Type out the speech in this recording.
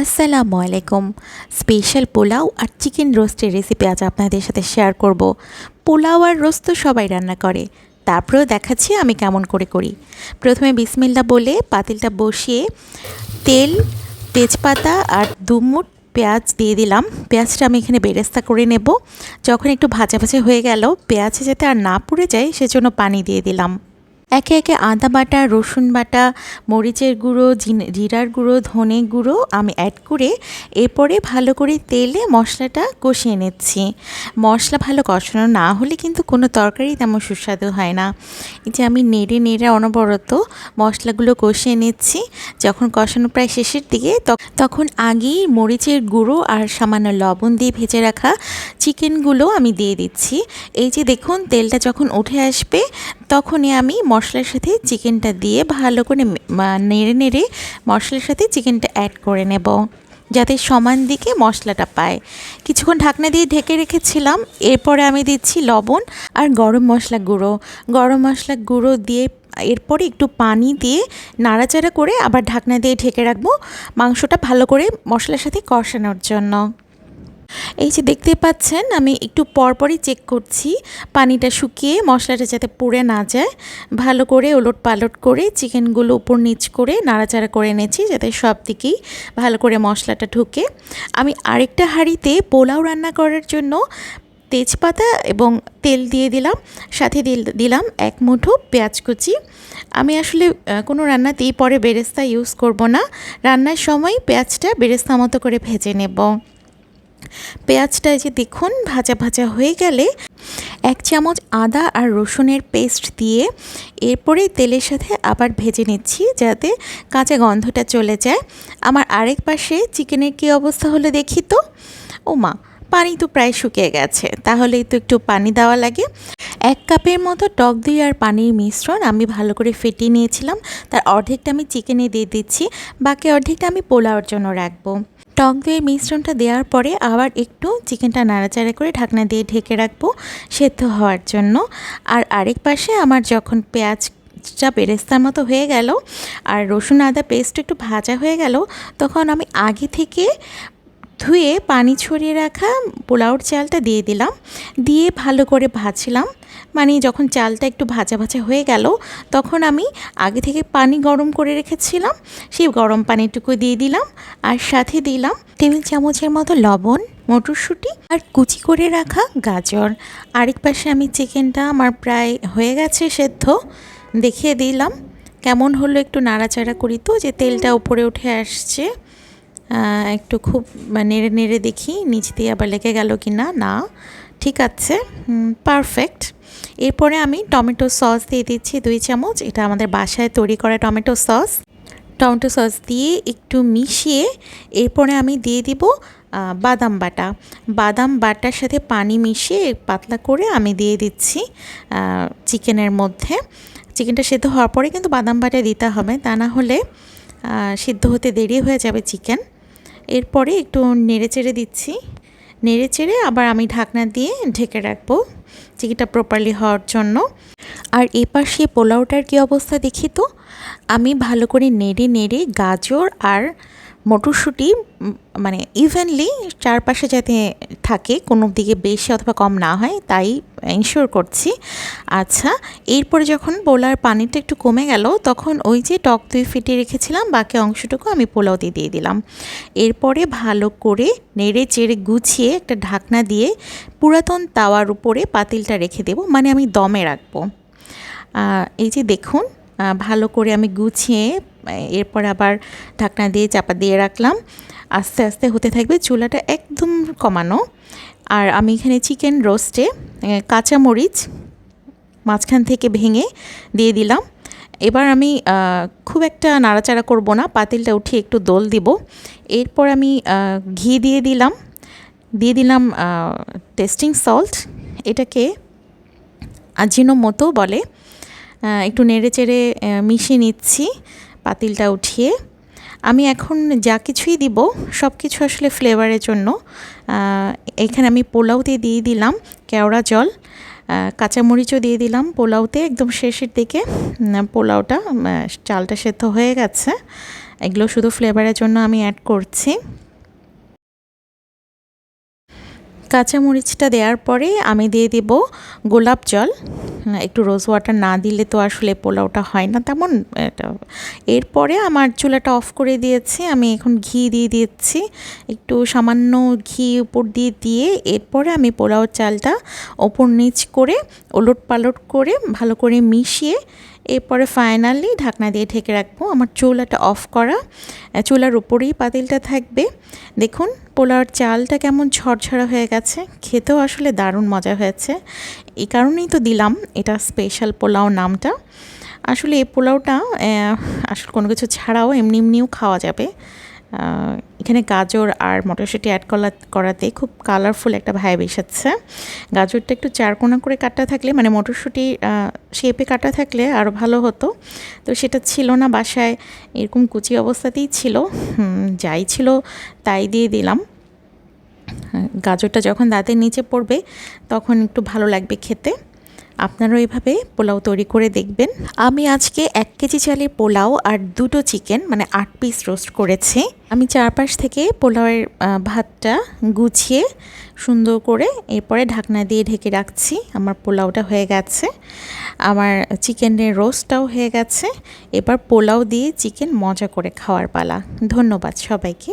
আসসালামু আলাইকুম। স্পেশাল পোলাও আর চিকেন রোস্টের রেসিপি আজ আপনাদের সাথে শেয়ার করব। পোলাও আর রোস্ট তো সবাই রান্না করে, তারপরেও দেখাচ্ছি আমি কেমন করে করি। প্রথমে বিসমিল্লাহ বলে পাতিলটা বসিয়ে তেল, তেজপাতা আর 2 মুঠ পেঁয়াজ দিয়ে দিলাম। পেঁয়াজটা আমি এখানে বেরেস্তা করে নেব। যখন একটু ভাজা ভাজা হয়ে গেল, পেঁয়াজে যাতে আর না পুড়ে যায় সেজন্য পানি দিয়ে দিলাম। একে একে আদা বাটা, রসুন বাটা, মরিচের গুঁড়ো, জিরার গুঁড়ো, ধনে গুঁড়ো আমি অ্যাড করে এরপরে ভালো করে তেলে মশলাটা কষিয়ে নিচ্ছি। মশলা ভালো কষানো না হলে কিন্তু কোনো তরকারি তেমন সুস্বাদু হয় না। এই যে আমি নেড়ে নেড়ে অনবরত মশলাগুলো কষিয়ে নিচ্ছি। যখন কষানো প্রায় শেষের দিকে তখন আগেই মরিচের গুঁড়ো আর সামান্য লবণ দিয়ে ভেজে রাখা চিকেনগুলো আমি দিয়ে দিচ্ছি। এই যে দেখুন তেলটা যখন উঠে আসবে তখনই আমি মশলার সাথে চিকেনটা দিয়ে ভালো করে নেড়ে নেড়ে মশলার সাথে চিকেনটা অ্যাড করে নেব, যাতে সমান দিকে মশলাটা পায়। কিছুক্ষণ ঢাকনা দিয়ে ঢেকে রেখেছিলাম। এরপরে আমি দিচ্ছি লবণ আর গরম মশলা গুঁড়ো দিয়ে এরপরে একটু পানি দিয়ে নাড়াচাড়া করে আবার ঢাকনা দিয়ে ঢেকে রাখবো মাংসটা ভালো করে মশলার সাথে কষানোর জন্য। এই যে দেখতে পাচ্ছেন আমি একটু পরপরই চেক করছি পানিটা শুকিয়ে মশলাটা যাতে পুড়ে না যায়। ভালো করে ওলট পালট করে চিকেনগুলো উপর নিচ করে নাড়াচাড়া করে নিয়েছি যাতে সব দিকেই ভালো করে মশলাটা ঢুকে। আমি আরেকটা হাঁড়িতে পোলাও রান্না করার জন্য তেজপাতা এবং তেল দিয়ে দিলাম, সাথে দিলাম 1 মুঠো পেঁয়াজ কুচি। আমি আসলে কোনো রান্নাতেই পরে বেরেস্তা ইউজ করব না, রান্নার সময় পেঁয়াজটা বেরেস্তা মতো করে ভেজে নেব। পেঁয়াজটা যে দেখুন ভাজা ভাজা হয়ে গেলে 1 চামচ আদা আর রসুনের পেস্ট দিয়ে এরপরে তেলের সাথে আবার ভেজে নিচ্ছি যাতে কাঁচা গন্ধটা চলে যায়। আমার আরেক পাশে চিকেনের কী অবস্থা হলো দেখি তো। ও মা, পানি তো প্রায় শুকিয়ে গেছে, তাহলেই তো একটু পানি দেওয়া লাগে। 1 কাপের মতো টক দই আর পানির মিশ্রণ আমি ভালো করে ফেটিয়ে নিয়েছিলাম। তার অর্ধেকটা আমি চিকেনে দিয়ে দিচ্ছি, বাকি অর্ধেকটা আমি পোলাওর জন্য রাখবো। টক দইয়ের মিশ্রণটা দেওয়ার পরে আবার একটু চিকেনটা নাড়াচাড়া করে ঢাকনা দিয়ে ঢেকে রাখবো সেদ্ধ হওয়ার জন্য। আর আরেক পাশে আমার যখন পেঁয়াজটা বেরেস্তার মতো হয়ে গেল আর রসুন আদা পেস্ট একটু ভাজা হয়ে গেল, তখন আমি আগে থেকে ধুয়ে পানি ছড়িয়ে রাখা পোলাওর চালটা দিয়ে দিলাম। দিয়ে ভালো করে ভাজলাম। মানে যখন চালটা একটু ভাজা ভাজা হয়ে গেল তখন আমি আগে থেকে পানি গরম করে রেখেছিলাম, সেই গরম পানিটুকু দিয়ে দিলাম। আর সাথে দিলাম টেবিল চামচের মতো লবণ, মটরশুঁটি আর কুচি করে রাখা গাজর। আরেক পাশে আমি চিকেনটা আমার প্রায় হয়ে গেছে সেদ্ধ, দেখিয়ে দিলাম কেমন হলো। একটু নাড়াচাড়া করি তো যে তেলটা উপরে উঠে আসছে। একটু খুব নেড়ে নেড়ে দেখি নিচ দিয়ে আবার লেগে গেল কি না। না, ঠিক আছে, পারফেক্ট। এরপরে আমি টমেটো সস দিয়ে দিচ্ছি 2 চামচ। এটা আমাদের বাসায় তৈরি করা টমেটো সস দিয়ে একটু মিশিয়ে এরপরে আমি দিয়ে দিব বাদাম বাটার সাথে পানি মিশিয়ে পাতলা করে আমি দিয়ে দিচ্ছি চিকেনের মধ্যে। চিকেনটা সেদ্ধ হওয়ার পরে কিন্তু বাদাম বাটা দিতে হবে, তা না হলে সিদ্ধ হতে দেরি হয়ে যাবে চিকেন। এরপরে একটু নেড়েচেড়ে দিচ্ছি, নেড়েচেড়ে আবার আমি ঢাকনা দিয়ে ঢেকে রাখবো চিকেনটা প্রপারলি হওয়ার জন্য। আর এপাশে পোলাওটার কী অবস্থা দেখি তো। আমি ভালো করে নেড়ে নেড়ে গাজর আর মটরশুঁটি মানে ইভেনলি চারপাশে যাতে থাকে, কোনো দিকে বেশি অথবা কম না হয় তাই ইনশিওর করছি। আচ্ছা, এরপরে যখন পোলাওর পানিটা একটু কমে গেল তখন ওই যে টক দই ফেটিয়ে রেখেছিলাম বাকি অংশটুকু আমি পোলাওতে দিয়ে দিলাম। এরপরে ভালো করে নেড়ে চেড়ে গুছিয়ে একটা ঢাকনা দিয়ে পুরাতন তাওয়ার উপরে পাতিলটা রেখে দেব, মানে আমি দমে রাখবো। এই যে দেখুন ভালো করে আমি গুছিয়ে এরপর আবার ঢাকনা দিয়ে চাপা দিয়ে রাখলাম। আস্তে আস্তে হতে থাকবে, চুলাটা একদম কমানো। আর আমি এখানে চিকেন রোস্টে কাঁচামরিচ মাঝখান থেকে ভেঙে দিয়ে দিলাম। এবার আমি খুব একটা নাড়াচাড়া করব না, পাতিলটা উঠিয়ে একটু দোল দিব। এরপর আমি ঘি দিয়ে দিলাম টেস্টিং সল্ট, এটাকে আজিনোমোটো বলে। একটু নেড়ে চেড়ে মিশিয়ে নিচ্ছি পাতিলটা উঠিয়ে। আমি এখন যা কিছুই দিব সব কিছু আসলে ফ্লেভারের জন্য। এখানে আমি পোলাওতে দিয়ে দিলাম কেওড়া জল, কাঁচামরিচও দিয়ে দিলাম পোলাওতে একদম শেষের দিকে। পোলাওটা চালটা সেদ্ধ হয়ে গেছে, এগুলো শুধু ফ্লেভারের জন্য আমি অ্যাড করছি। কাঁচামরিচটা দেওয়ার পরে আমি দিয়ে দেব গোলাপ জল। একটু রোজ ওয়াটার না দিলে তো আসলে পোলাওটা হয় না তেমন। এটা এরপরে আমার চুলাটা অফ করে দিয়েছি, আমি এখন ঘি দিয়ে দিচ্ছি, একটু সামান্য ঘি উপর দিয়ে এরপরে আমি পোলাও চালটা ওপর নিচ করে ওলট পালট করে ভালো করে মিশিয়ে এরপরে ফাইনালি ঢাকনা দিয়ে ঢেকে রাখবো। আমার চুলাটা অফ করা, চুলার উপরেই পাতিলটা থাকবে। দেখুন পোলাওর চালটা কেমন ঝরঝরা হয়ে গেছে, খেতেও আসলে দারুণ মজা হয়েছে। এই কারণেই তো দিলাম এটা স্পেশাল পোলাও নামটা। আসলে এই পোলাওটা আসলে কোনো কিছু ছাড়াও এমনিও খাওয়া যাবে। এখানে গাজর আর মটরশুঁটি অ্যাড করাতে খুব কালারফুল একটা ভাইব এসেছে। গাজরটা একটু চারকোনা করে কাটা থাকলে, মানে মটরশুঁটি শেপে কাটা থাকলে আরও ভালো হতো, তো সেটা ছিল না বাসায়, এরকম কুচি অবস্থাতেই ছিল। যাই ছিল তাই দিয়ে দিলাম। গাজরটা যখন দাঁতের নিচে পড়বে তখন একটু ভালো লাগবে খেতে। আপনারাও এভাবে পোলাও তৈরি করে দেখবেন। আমি আজকে 1 কেজি চালের পোলাও আর 2টো চিকেন মানে 8 পিস রোস্ট করেছি। আমি চারপাশ থেকে পোলাওয়ের ভাতটা গুছিয়ে সুন্দর করে এরপরে ঢাকনা দিয়ে ঢেকে রাখছি। আমার পোলাওটা হয়ে গেছে, আমার চিকেনের রোস্টটাও হয়ে গেছে। এবার পোলাও দিয়ে চিকেন মজা করে খাওয়ার পালা। ধন্যবাদ সবাইকে।